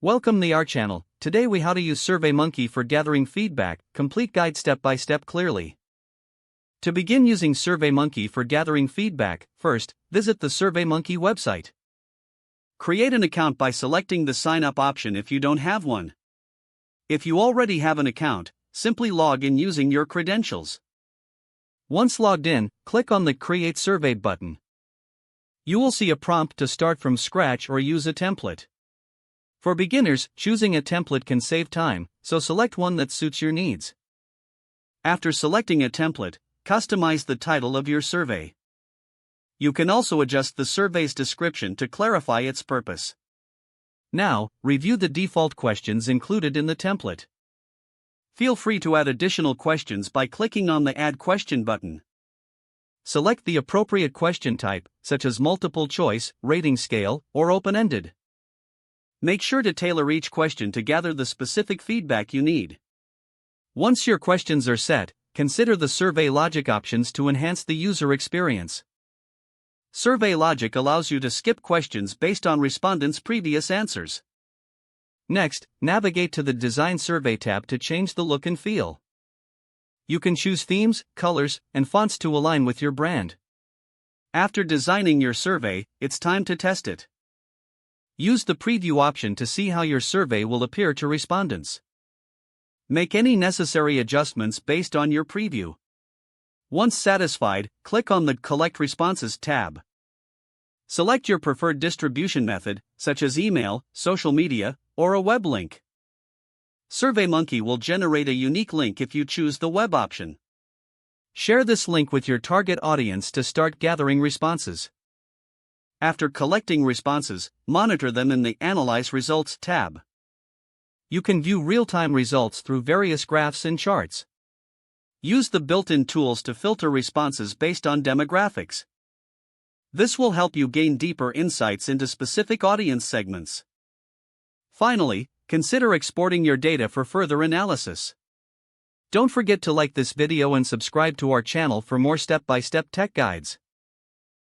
Welcome to our channel. Today we how to use SurveyMonkey for gathering feedback, complete guide step by step clearly. To begin using SurveyMonkey for gathering feedback, first, visit the SurveyMonkey website. Create an account by selecting the sign up option if you don't have one. If you already have an account, simply log in using your credentials. Once logged in, click on the Create Survey button. You will see a prompt to start from scratch or use a template. For beginners, choosing a template can save time, so select one that suits your needs. After selecting a template, customize the title of your survey. You can also adjust the survey's description to clarify its purpose. Now, review the default questions included in the template. Feel free to add additional questions by clicking on the Add Question button. Select the appropriate question type, such as multiple choice, rating scale, or open-ended. Make sure to tailor each question to gather the specific feedback you need. Once your questions are set, consider the survey logic options to enhance the user experience. Survey logic allows you to skip questions based on respondents' previous answers. Next, navigate to the Design Survey tab to change the look and feel. You can choose themes, colors, and fonts to align with your brand. After designing your survey, it's time to test it. Use the preview option to see how your survey will appear to respondents. Make any necessary adjustments based on your preview. Once satisfied, click on the Collect Responses tab. Select your preferred distribution method, such as email, social media, or a web link. SurveyMonkey will generate a unique link if you choose the web option. Share this link with your target audience to start gathering responses. After collecting responses, monitor them in the Analyze Results tab. You can view real-time results through various graphs and charts. Use the built-in tools to filter responses based on demographics. This will help you gain deeper insights into specific audience segments. Finally, consider exporting your data for further analysis. Don't forget to like this video and subscribe to our channel for more step-by-step tech guides.